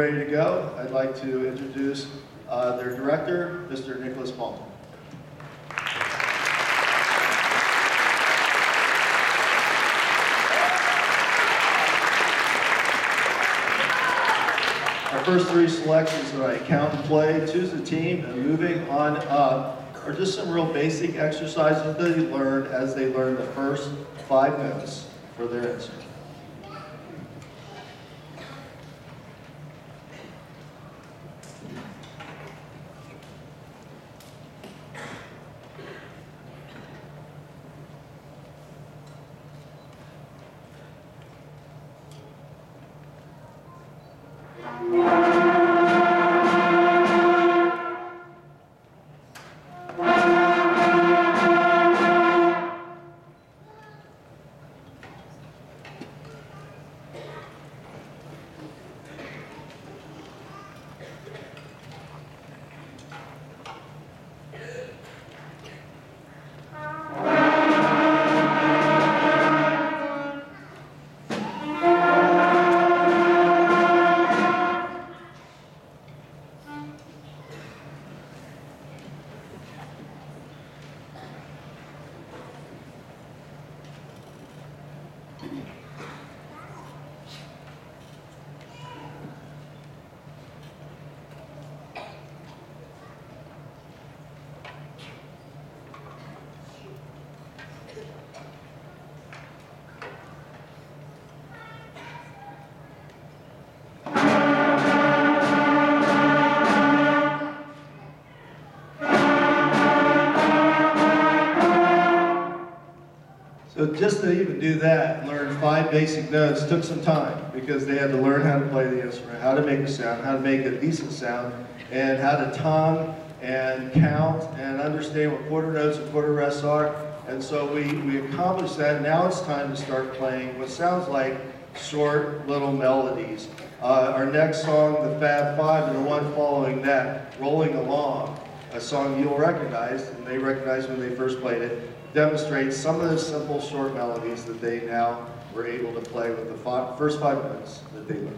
ready to go, I'd like to introduce their director, Mr. Nicholas Palmer. Our first three selections that I count and play, choose a team, and moving on up are just some real basic exercises that they learned as they learned the first 5 notes for their instrument. So just to even do that and learn 5 basic notes took some time because they had to learn how to play the instrument, how to make a sound, how to make a decent sound, and how to tongue and count and understand what quarter notes and quarter rests are. And so we accomplished that. Now it's time to start playing what sounds like short little melodies. Our next song, the Fab Five, and the one following that, Rolling Along, a song you'll recognize, and they recognized when they first played it, demonstrates some of the simple short melodies that they now were able to play with the first 5 notes that they learned.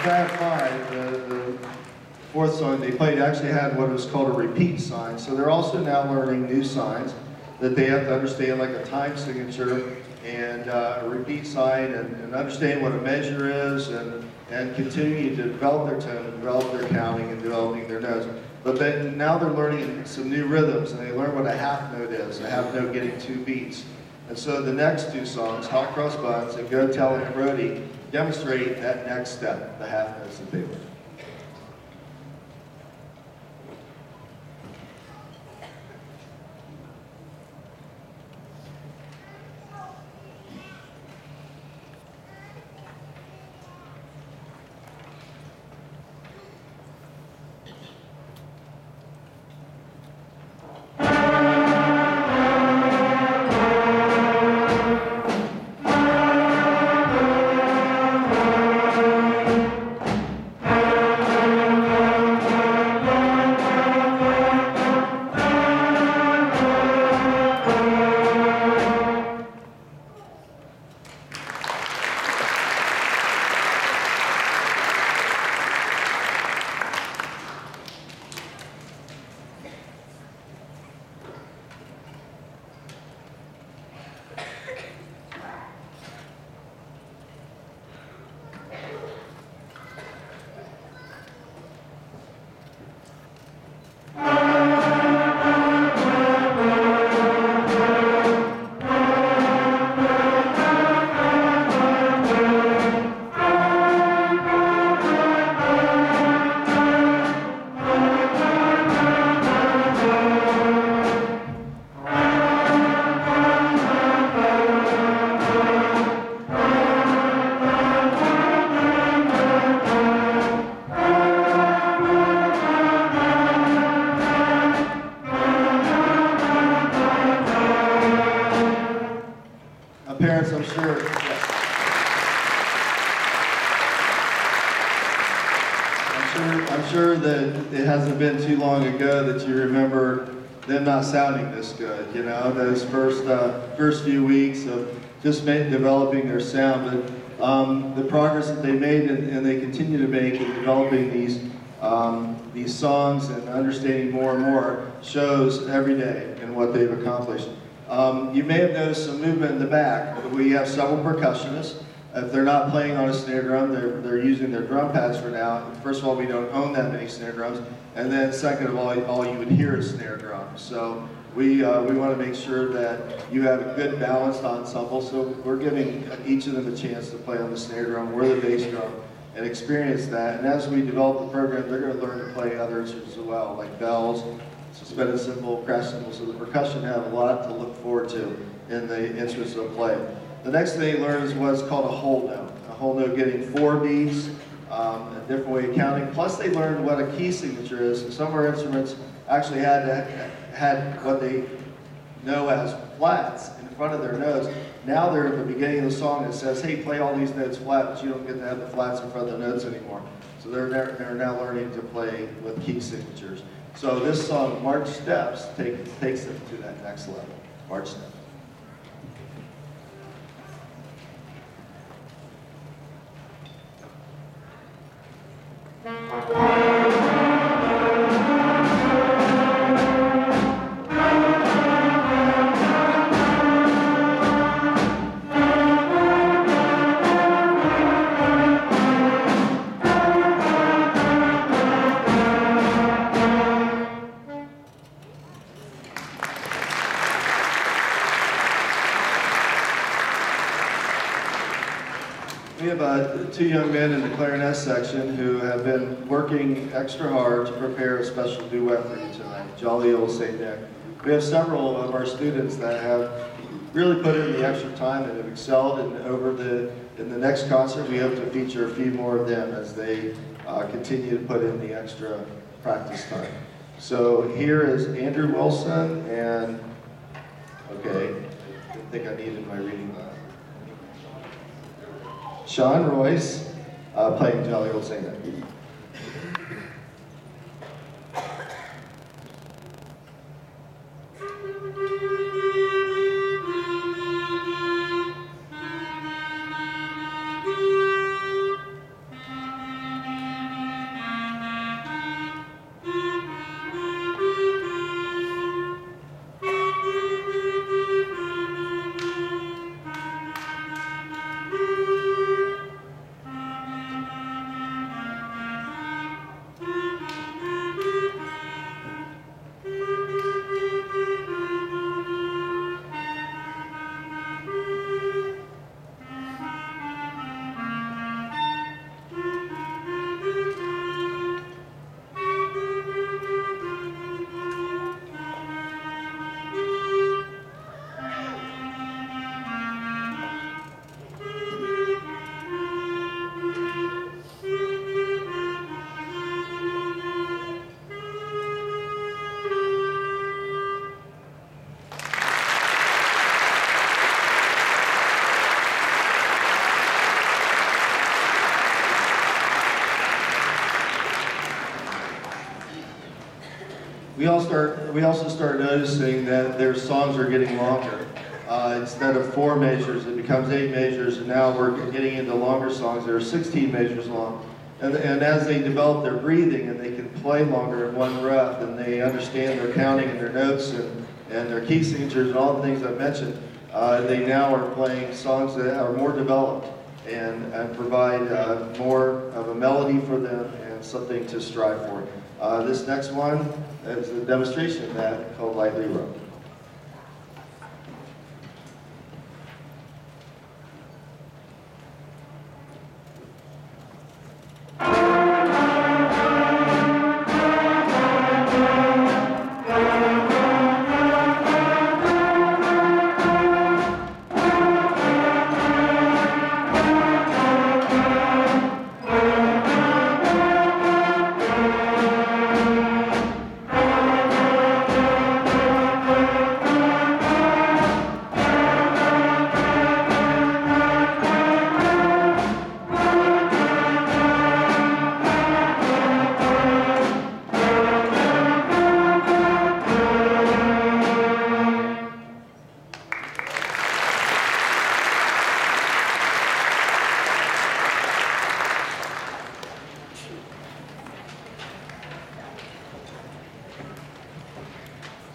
Fab Five, the fourth song they played, actually had what was called a repeat sign. So they're also now learning new signs that they have to understand, like a time signature and a repeat sign, and understand what a measure is, and continue to develop their tone, and develop their counting, and developing their notes. But then now they're learning some new rhythms, and they learn what a half note is, a half note getting 2 beats. And so the next 2 songs, Hot Cross Buns and Go Tell Aunt Rhody, demonstrate that next step, the half notes that they learn. I'm sure that it hasn't been too long ago that you remember them not sounding this good, you know, those first few weeks of just developing their sound. But the progress that they made and they continue to make in developing these songs and understanding more and more shows every day in what they've accomplished. You may have noticed some movement in the back. We have several percussionists. If they're not playing on a snare drum, they're using their drum pads for now. First of all, we don't own that many snare drums. And then second of all you would hear is snare drums. So we want to make sure that you have a good balanced ensemble. So we're giving each of them a chance to play on the snare drum or the bass drum and experience that. And as we develop the program, they're going to learn to play other instruments as well, like bells, suspended cymbal, crash cymbal. So the percussion have a lot to look forward to in the instruments they'll play. The next thing they learn is what's called a whole note. A whole note getting 4 beats, a different way of counting. Plus they learned what a key signature is. And some of our instruments actually had what they know as flats in front of their notes. Now they're at the beginning of the song that says, hey, play all these notes flat, but you don't get to have the flats in front of the notes anymore. So they're now learning to play with key signatures. So this song, March Steps, takes them to that next level. March Steps. We have 2 young men in the clarinet section who have been working extra hard to prepare a special duet for you tonight, Jolly Old St. Nick. We have several of our students that have really put in the extra time and have excelled, and in the next concert we hope to feature a few more of them as they continue to put in the extra practice time. So here is Andrew Wilson and, okay, I didn't think I needed my reading glasses. Sean Royce playing Jolly Old St. Nick. We also start noticing that their songs are getting longer. Instead of 4 measures, it becomes 8 measures, and now we're getting into longer songs that are 16 measures long. And as they develop their breathing and they can play longer in one breath, and they understand their counting and their notes and their key signatures and all the things I mentioned, they now are playing songs that are more developed and provide more of a melody for them and something to strive for. This next one is a demonstration of that called Lightly Row.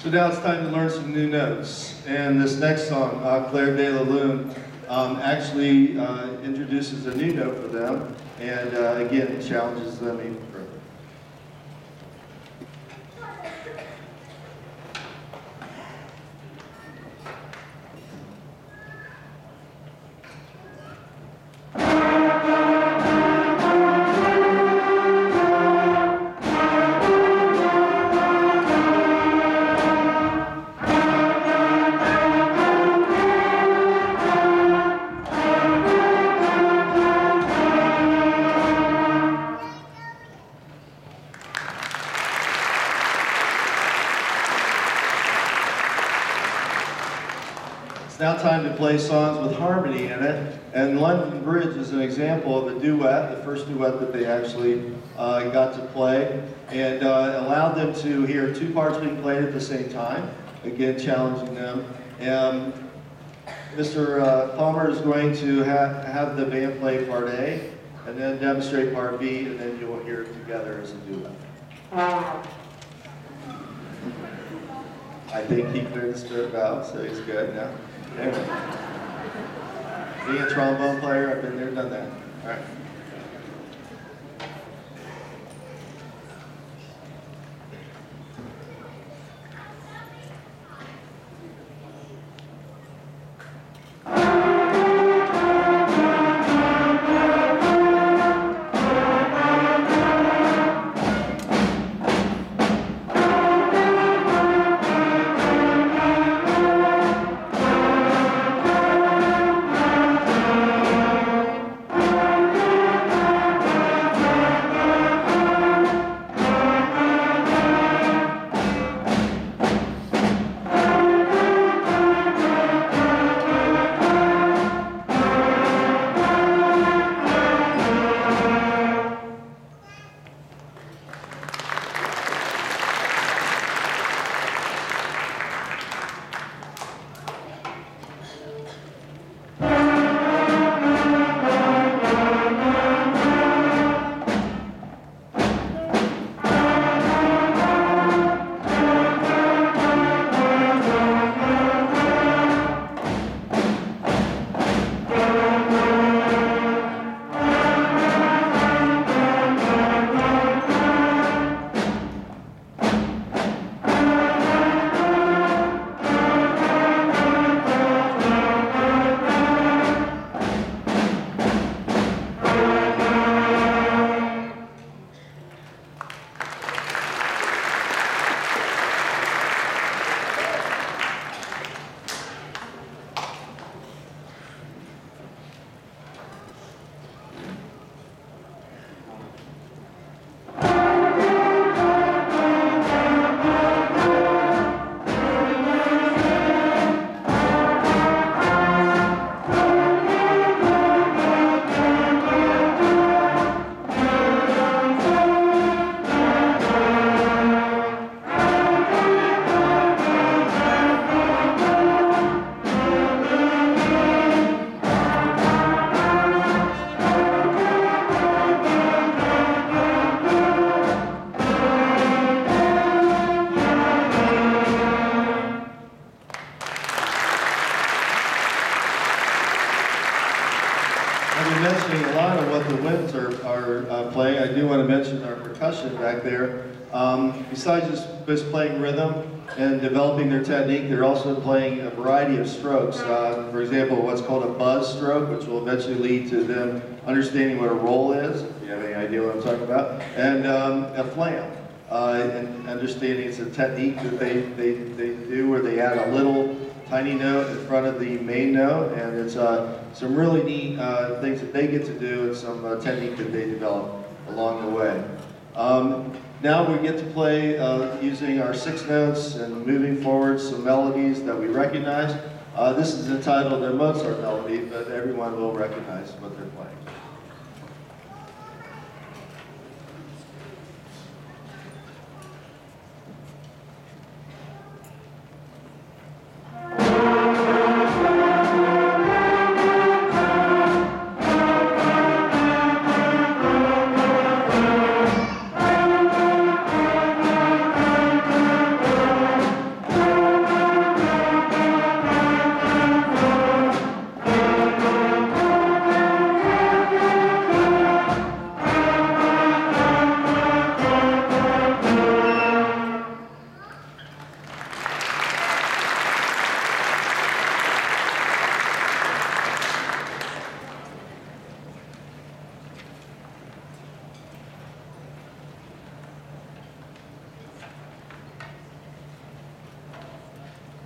So now it's time to learn some new notes. And this next song, Claire de la Lune, actually introduces a new note for them, and again, challenges them even further. It's now time to play songs with harmony in it, and London Bridge is an example of a duet, the first duet that they actually got to play, and allowed them to hear two parts being played at the same time, again challenging them. Mr. Palmer is going to have the band play part A, and then demonstrate part B, and then you'll hear it together as a duet. I think he cleared the spirit valve, so he's good now. There. Being a trombone player, I've been there, done that. All right. Mentioning a lot of what the winds are playing, I do want to mention our percussion back there. Besides just playing rhythm and developing their technique, they're also playing a variety of strokes. For example, what's called a buzz stroke, which will eventually lead to them understanding what a roll is, if you have any idea what I'm talking about, and a flam. And understanding it's a technique that they do where they add a little tiny note in front of the main note, and it's some really neat things that they get to do and some technique that they develop along the way. Now we get to play using our 6 notes and moving forward some melodies that we recognize. This is entitled a Mozart melody, but everyone will recognize what they're playing.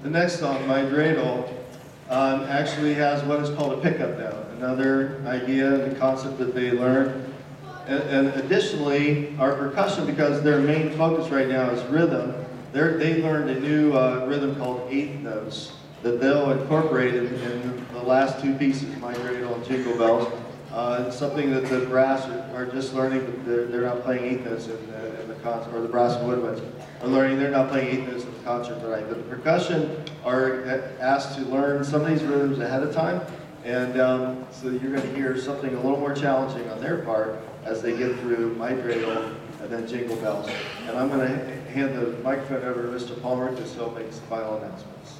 The next song, My Dreidel, actually has what is called a pickup note, another idea, the concept that they learned. And additionally, our percussion, because their main focus right now is rhythm, they learned a new rhythm called eighth notes that they'll incorporate in the last two pieces, My Dreidel and Jingle Bells. It's something that the brass are just learning, but they're not playing eighth notes in the concert, or the brass and woodwinds are learning, they're not playing eighth notes in the concert tonight. But the percussion are asked to learn some of these rhythms ahead of time, and so you're going to hear something a little more challenging on their part as they get through My Dreidel and then Jingle Bells. And I'm going to hand the microphone over to Mr. Palmer because he'll make some final announcements.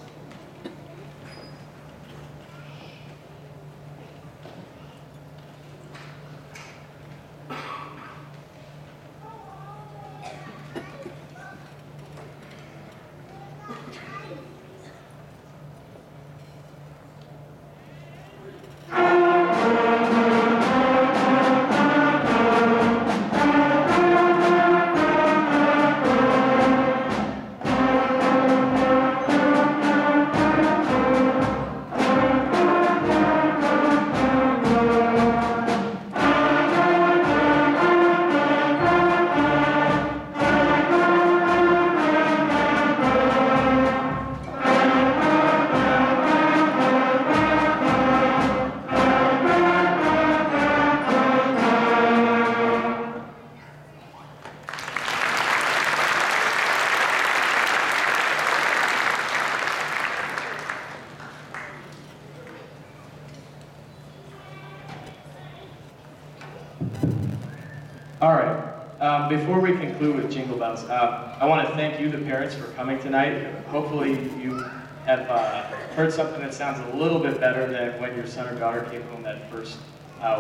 All right, before we conclude with Jingle Bells, I want to thank you, the parents, for coming tonight. Hopefully you have heard something that sounds a little bit better than when your son or daughter came home that first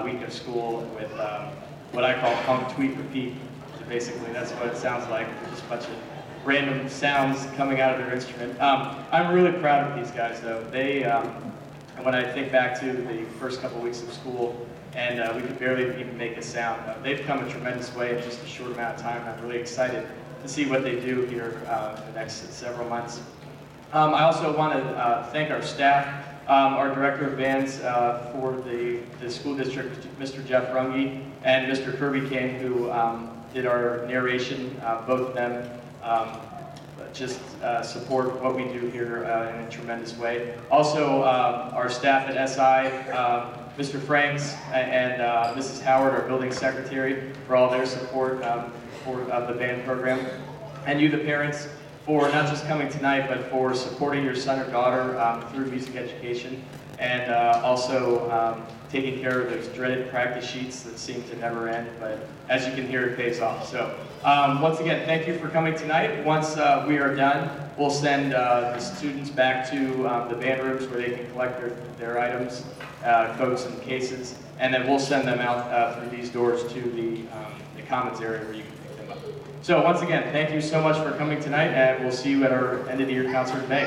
week of school with what I call punk, tweet, repeat. So basically that's what it sounds like, just a bunch of random sounds coming out of their instrument. I'm really proud of these guys though. They, when I think back to the first couple weeks of school, and we could barely even make a sound. They've come a tremendous way in just a short amount of time. I'm really excited to see what they do here in the next several months. I also want to thank our staff, our director of bands for the school district, Mr. Jeff Runge, and Mr. Kirby King, who did our narration. Both of them just support what we do here in a tremendous way. Also, our staff at SI, Mr. Franks and Mrs. Howard, our building secretary, for all their support for the band program. And you, the parents, for not just coming tonight, but for supporting your son or daughter through music education, and also taking care of those dreaded practice sheets that seem to never end, but as you can hear, it pays off. So once again, thank you for coming tonight. Once we are done, we'll send the students back to the band rooms where they can collect their items, coats and cases, and then we'll send them out through these doors to the commons area where you can pick them up. So once again, thank you so much for coming tonight, and we'll see you at our end of the year concert in May.